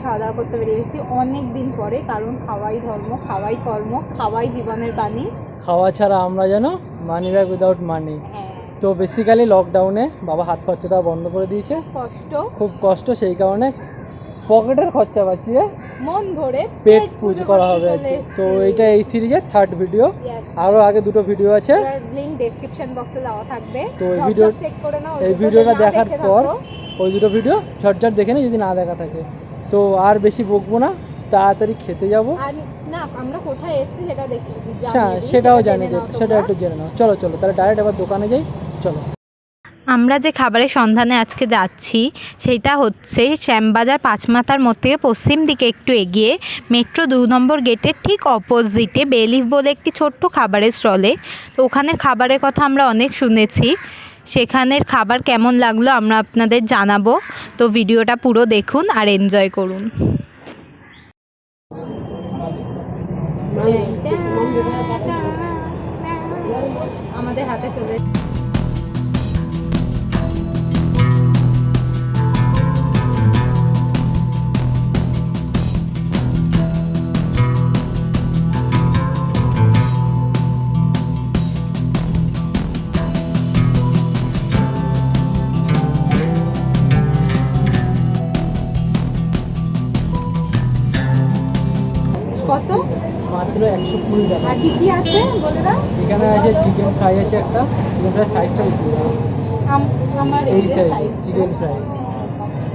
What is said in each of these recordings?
খাওয়া দাওয়া করতে বেরিয়েছি অনেক দিন পরে, কারণ খাওয়াই ধর্ম, খাওয়াই কর্ম, খাওয়াই জীবনের বাণী। খাওয়া ছাড়া আমরা যেন মানি ব্যাগ উইদাউট মানি। হ্যাঁ, তো বেসিক্যালি লকডাউনে বাবা হাত খরচা দেওয়া বন্ধ করে দিয়েছে, খুব কষ্ট, সেই কারণে পকেটের খরচা বাঁচিয়ে মন ভরে পেট পুজো করা হবে আজকে। তো এইটা এই সিরিজের থার্ড ভিডিও, আরও আগে দুটো ভিডিও আছে, লিংক ডেসক্রিপশন বক্সে দেওয়া থাকবে। তো এই ভিডিও চেক করে নাও, এই ভিডিওটা দেখার পর ওই দুটো ভিডিও ঝটঝট দেখে নিই যদি না দেখা থাকে। তো আর বেশি বকবো না, তাড়াতাড়ি খেতে যাবো। আর না, আমরা কোথায় এসেছি সেটা দেখি, হ্যাঁ সেটাও জানি, সেটা একটু জেনে নাও। চলো চলো তাহলে ডাইরেক্ট এবার দোকানে যাই, চলো। আমরা যে খাবারের সন্ধানে আজকে যাচ্ছি সেটা হচ্ছে শ্যামবাজার পাঁচমাথার মোড় থেকে পশ্চিম দিকে একটু এগিয়ে মেট্রো 2 নম্বর গেটের ঠিক অপোজিটে বেলিফ বলে একটি ছোট্ট খাবারের স্টলে। তো ওখানের খাবারের কথা আমরা অনেক শুনেছি, সেখানের খাবার কেমন লাগলো আমরা আপনাদের জানাবো। তো ভিডিওটা পুরো দেখুন আর এনজয় করুন। আমাদের হাতে চলে কত? মাত্র 120 টাকা। আর কি কি আছে বলে দাও। এখানে আছে চিকেন ফ্রাই আছে, একটা চিকেন ফ্রাই সাইজটা বেশি, আমার এই সাইজ চিকেন ফ্রাই।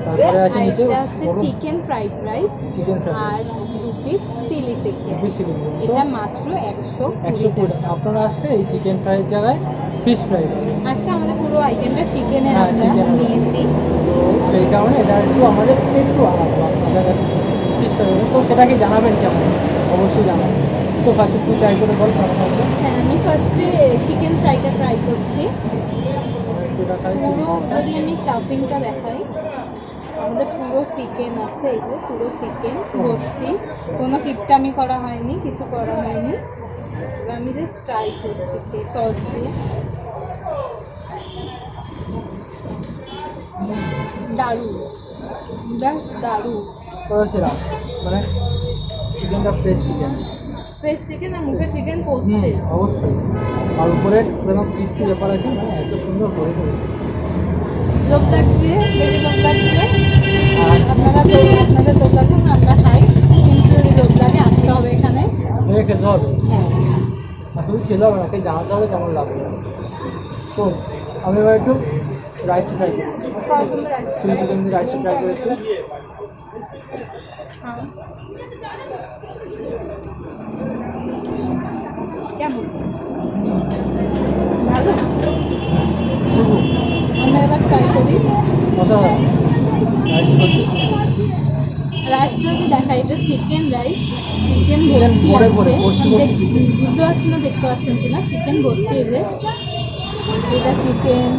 তারপরে আছে নিচে এটা হচ্ছে chicken fried rice, chicken fry আর 2 পিস চিলি চিকেন, চিকেন, এটা মাত্র 120 টাকা। আপনারা আসলে এই চিকেন ফ্রাইয়ের জায়গায় ফিশ ফ্রাই। আজকে আমাদের পুরো আইটেমটা চিকেনের আমরা নিয়েছি, তো সেই কারণে এটা একটু আমাদের একটু আলাদা আপনাদের কাছে ফিশ ফ্রাই। তো সেটাকে জানাবেন কেমন, অবশ্যই জানাবেন। তো ফার্স্টে তুই ট্রাই করে বল কেমন হবে। হ্যাঁ, আমি ফার্স্টে চিকেন ফ্রাইটা ট্রাই করছি। পুরো যদি আমি স্টাফিংটা দেখাই, আমাদের পুরো চিকেন আছে, এই যে পুরো চিকেন ভর্তি, কোনো কিপটামি করা হয়নি, কিছু করা হয়নি। এবার আমি জাস্ট ট্রাই করছি সস দিয়ে। দারুণ, জাস্ট দারুণ। মানে চিকেনটা ফ্রেশ চিকেন, ফ্রেশ চিকেন আর মুখে চিকেন পড়ছে অবশ্যই। আর উপরে একদম ক্রিস্পি ব্যাপার আছে, মানে এত সুন্দর করে করেছে। লোভ লাগছে, বেশি লোভ লাগছে। আপনাদের লোভ লাগছে না, আমরা খাই, কিন্তু যদি লোভ লাগে আসতে হবে এখানে, খেতে হবে। হ্যাঁ, আসলে খেতে হবে না, জানাতে হবে কেমন লাগবে। তো আমি এবার একটু রাইস ট্রাই করি, চিলি চিকেন দিয়ে রাইস ট্রাই করে একটু। কেমন? ভালো। আমরা এবার ট্রাই করি রাইসটা। যদি দেখা, এটা চিকেন রাইস, চিকেন ভর্তি আছে, বুঝতে পারছি না দেখতে পাচ্ছেন কিনা, চিকেন ভর্তি। এই যে এটা চিকেন,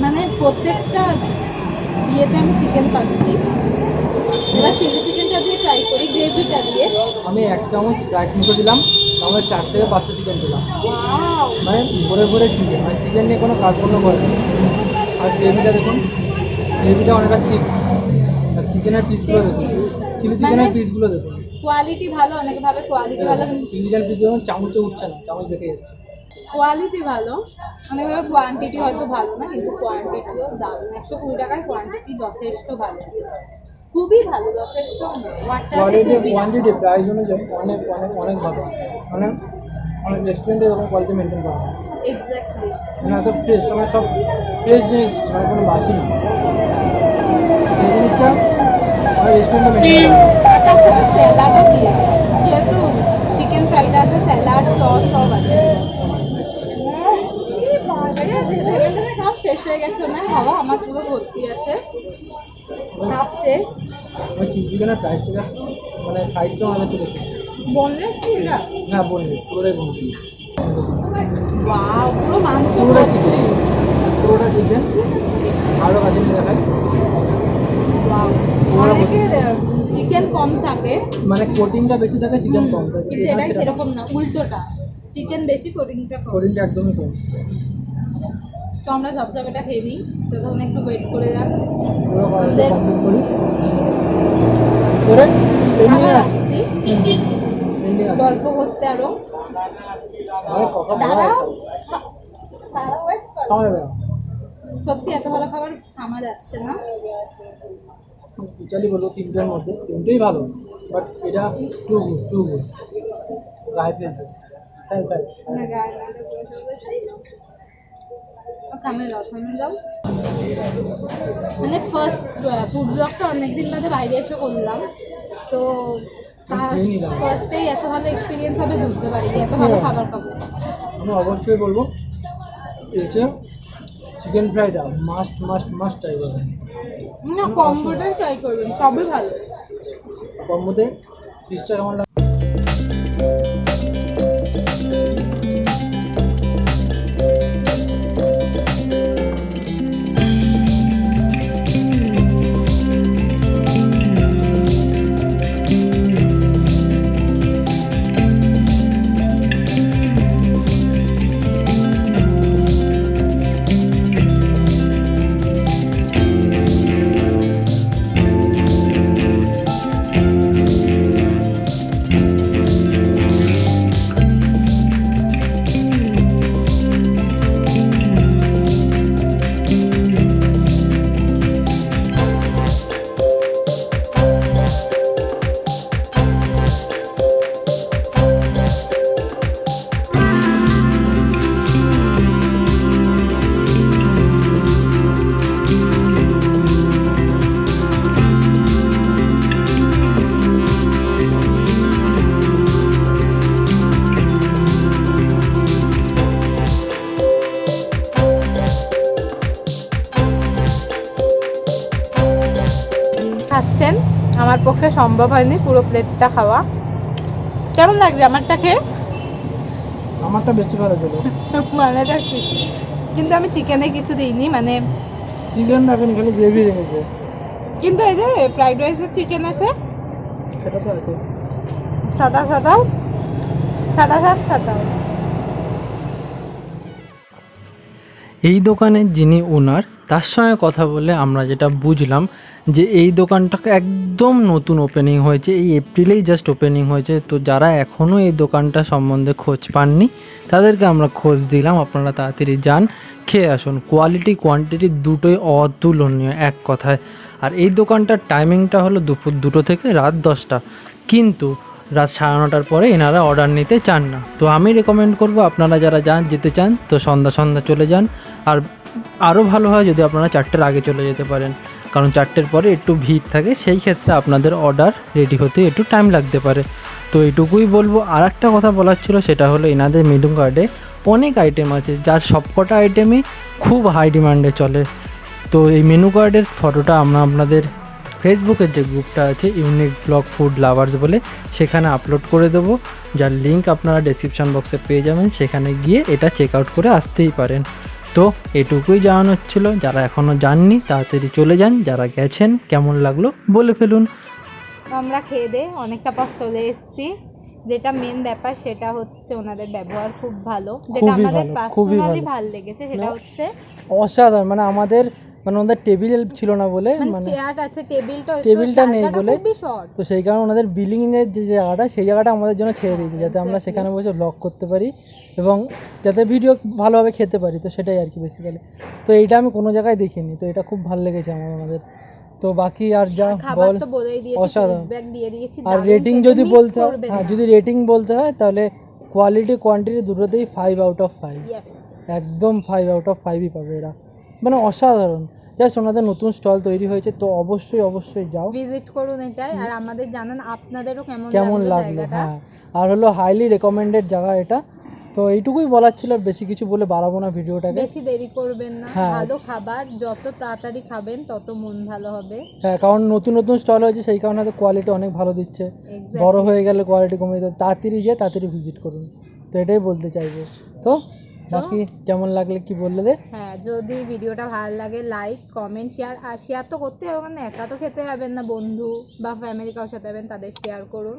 মানে প্রত্যেকটা ইয়েতে আমি চিকেন পাচ্ছি। এবার চিলি চিকেনটা দিয়ে ট্রাই করি, গ্রেভিটা দিয়ে। আমি 1 চামচ রাইস মুখে দিলাম, আমাদের 4 থেকে 5টা চিকেন দিলাম, মানে ভরে ভরে চিকেন, মানে চিকেন নিয়ে কোনো কাজকর্ম করে না। আর গ্রেভিটা দেখুন, গ্রেভিটা অনেকটা চিপ, আর চিকেনের পিসগুলো দেখুন, চিলি চিকেনের পিসগুলো দেখুন, কোয়ালিটি ভালো, অনেকে ভাবে কোয়ালিটি ভালো, কিন্তু চিলি চিকেন পিসগুলো চামচে উঠছে না, চামচ দেখে যাচ্ছে। কোয়ালিটি ভালো, অনেক ভাবে কোয়ান্টিটি হয়তো ভালো না, কিন্তু কোয়ান্টিটিও দারুণ। 120 টাকায় কোয়ান্টিটি যথেষ্ট ভালো, খুবই ভালো, যথেষ্ট। কোয়ান্টিটি প্রাইস অনুযায়ী অনেক অনেক অনেক ভালো, মানে অনেক রেস্টুরেন্টে এরকম কোয়ালিটি মেনটেন করা হয়। এক্স্যাক্টলি, মানে এত ফ্রেশ, মানে সব ফ্রেশ জিনিস, মানে কোনো বাসি নেই। এই জিনিসটা আমাদের রেস্টুরেন্টে মেনটেন করা হয়। আর তার সাথে স্যালাডও দিয়ে, যেহেতু চিকেন ফ্রাইড আছে, স্যালাড সস সব আছে। সব শেষ হয়ে গেছে না খাওয়া, আমার পুরো ভর্তি আছে, সব শেষ। ওই চিলি চিকেনের প্রাইসটা, মানে সাইজটা আমাদের একটু দেখুন। Boneless chicken? না, বোনলেস, পুরোটাই বোনলেস। ওয়াও, পুরো মাংস, পুরোটা চিকেন, পুরোটা চিকেন। আরও কাছে দেখায়, অনেকের চিকেন কম থাকে, মানে কোটিংটা বেশি থাকে, চিকেন কম থাকে, কিন্তু এটা সেরকম না, উল্টোটা, চিকেন বেশি, কোটিংটা কম। কোটিংটা একদমই কম। তো আমরা ঝপঝপেটা খেয়ে নিই, তো তখন একটু ওয়েট করে যান। পুরো আমাদের কমপ্লিট করি করে আবার আসছি এন্ডিং আছে। গল্প করতে আরো। আরে কথা বলা দাঁড়াও, হয়। তারা ওয়েট করো। খাওয়া যাবে না। সত্যি এত ভালো খাবার খাওয়া যাচ্ছে না। স্পেশালি বলবো তিনটের মধ্যে তিনটেই ভালো, বাট এটা টু গুড গায়ে ফেলছে। তাই তাই না গায়ে না থামে যাও, থামে যাও। মানে ফার্স্ট ফুড ব্লগটা অনেকদিন বাদে বাইরে এসে করলাম, তো ফার্স্টেই এত ভালো এক্সপিরিয়েন্স হবে বুঝতে পারিনি, এত ভালো খাবার পাবো। আমি অবশ্যই বলবো এসে চিকেন ফ্রাইটা মাস্ট মাস্ট মাস্ট ট্রাই করবেন। না কম্বোটাই ট্রাই করবেন, সবই ভালো। কম্বোতে ফিশটা কেমন লাগে? খাচ্ছেন, আমার পক্ষে সম্ভব হয়নি পুরো প্লেটটা খাওয়া। কেমন লাগছে আমারটা খেয়ে? আমারটা বেশি ভালো ছিল। মানেটা কি, কিন্তু আমি চিকেনে কিছু দিইনি, মানে চিকেন রাখেন খালি গ্রেভি রেখেছে, কিন্তু এই যে ফ্রাইড রাইসের চিকেন আছে সেটা তো আছে। সাদা। এই দোকানের যিনি ওনার তার সঙ্গে কথা বলে আমরা যেটা বুঝলাম যে এই দোকানটা একদম নতুন ওপেনিং হয়েছে, এই এপ্রিলেই জাস্ট ওপেনিং হয়েছে। তো যারা এখনও এই দোকানটা সম্বন্ধে খোঁজ পাননি তাদেরকে আমরা খোঁজ দিলাম, আপনারা তাড়াতাড়ি যান, খেয়ে আসুন। কোয়ালিটি কোয়ান্টিটি দুটোই অতুলনীয় এক কথায়। আর এই দোকানটার টাইমিংটা হলো দুপুর 2টো থেকে রাত 10টা, কিন্তু রাত 9:30টার পরে এনারা অর্ডার নিতে চান না। তো আমি রেকমেন্ড করব আপনারা যারা যেতে চান তো সন্ধ্যা চলে যান। আর আরও ভালো হয় যদি আপনারা 4টের আগে চলে যেতে পারেন, কারণ 4টের পরে একটু ভিড় থাকে, সেই ক্ষেত্রে আপনাদের অর্ডার রেডি হতে একটু টাইম লাগতে পারে। তো এইটুকুই বলবো। আর একটা কথা বলার ছিল, সেটা হলো এনাদের মেনু কার্ডে অনেক আইটেম আছে যার সবকটা আইটেমই খুব হাই ডিমান্ডে চলে। তো এই মেনু কার্ডের ফটোটা আমরা আপনাদের ফেসবুকের যে গ্রুপটা আছে ইউনিক ব্লগ ফুড লাভার্স বলে, সেখানে আপলোড করে দেবো, যার লিঙ্ক আপনারা ডেসক্রিপশন বক্সে পেয়ে যাবেন। সেখানে গিয়ে এটা চেক আউট করে আসতেই পারেন। তো এটুকুই জানানো হচ্ছিলো, যারা এখনও যাননি তাড়াতাড়ি চলে যান, যারা গেছেন কেমন লাগলো বলে ফেলুন। আমরা খেয়ে দে অনেকটা পথ চলে এসেছি। যেটা মেন ব্যাপার সেটা হচ্ছে ওনাদের ব্যবহার খুব ভালো, যেটা খুবই আমাদের ভালো, খুবই পার্সোনালি ভালো। ভালো লেগেছে সেটা হচ্ছে অসাধারণ। মানে আমাদের ওদের টেবিল ছিল না বলে, মানে চেয়ার আছে, টেবিলটা নেই বলে, খুবই শর্ট, তো সেই কারণে ওনাদের বিলিং এর যে জায়গাটা সেই জায়গাটা আমাদের জন্য ছেড়ে দিয়েছে, যাতে আমরা সেখানে বসে ব্লগ করতে পারি এবং যাতে ভিডিও ভালোভাবে খেতে পারি। তো সেটাই আর কি বেসিক্যালি। তো এইটা আমি কোনো জায়গায় দেখিনি, তো এটা খুব ভালো লেগেছে আমাদের। তো বাকি আর যা বল, তো বলেই দিয়েছি, অসাধারণ। ফিডব্যাক দিয়ে দিয়েছি। আর রেটিং যদি বলতে হয়, হ্যাঁ যদি রেটিং বলতে হয় তাহলে কোয়ালিটি কোয়ান্টিটি দুটোতেই 5 আউট অফ 5, একদম 5 আউট অফ 5ই পাবে এরা। মানে অসাধারণ। জাস্ট ওনাদের নতুন স্টল তৈরি হয়েছে, তো অবশ্যই যাও, ভিজিট করুন এটাই। আর আমাদের জানান আপনাদেরও কেমন লাগলো। হ্যাঁ, আর হলো হাইলি রেকমেন্ডেড জায়গা এটা। তো এইটুকুই বলার ছিল, আর বেশি কিছু বলে বাড়াবো না ভিডিওটাকে। বেশি দেরি করবেন না, হ্যাঁ। ভালো খাবার যত তাড়াতাড়ি খাবেন তত মন ভালো হবে। হ্যাঁ, কারণ নতুন স্টল হয়েছে সেই কারণে তো কোয়ালিটি অনেক ভালো দিচ্ছে। Exactly. বড় হয়ে গেলে কোয়ালিটি কমে যেত, তাড়াতাড়ি ভিজিট করুন। তো এটাই বলতে চাইবো। তো বাকি কেমন লাগলে কি বললে দে। হ্যাঁ, যদি ভিডিওটা ভালো লাগে লাইক কমেন্ট শেয়ার, আর শেয়ার তো করতে হবে, মানে একা তো খেতে যাবেন না, বন্ধু বা ফ্যামিলি কারোর সাথে যাবেন তাদের শেয়ার করুন,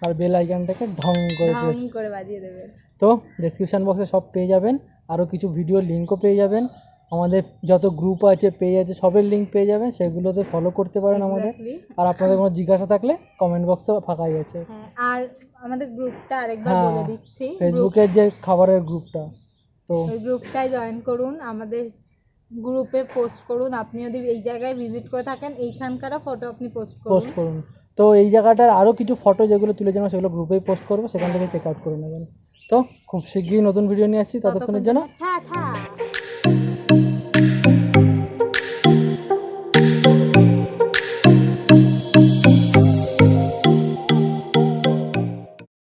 আর বেল আইকনটাকে ঢং করে ঢং করে বাজিয়ে দেবেন। তো ডেসক্রিপশন বক্সে সব পেয়ে যাবেন। আরও কিছু ভিডিও লিঙ্কও পেয়ে যাবেন। আমাদের যত গ্রুপ আছে, পেজ আছে, সবের লিঙ্ক পেয়ে যাবেন, সেগুলোতে ফলো করতে পারেন আমাদের। Exactly. আর আপনাদের কোনো জিজ্ঞাসা থাকলে কমেন্ট বক্স তো ফাঁকাই আছে। হ্যাঁ, আর আমাদের গ্রুপটা আরেকবার হ্যাঁ, বলে দিচ্ছি, ফেসবুকের যে খাবারের গ্রুপটা, তো ওই গ্রুপটায় জয়েন করুন, আমাদের গ্রুপে পোস্ট করুন। আপনি যদি এই জায়গায় ভিজিট করে থাকেন, এইখানকার ফটো আপনি পোস্ট পোস্ট করুন। করুন। তো এই জায়গাটার আরও কিছু ফটো যেগুলো তুলে যাবো সেগুলো গ্রুপেই পোস্ট করবো, সেখান থেকে চেক আউট করে নেবেন। তো খুব শীঘ্রই নতুন ভিডিও নিয়ে আসছি, ততক্ষণের জন্য টাটা।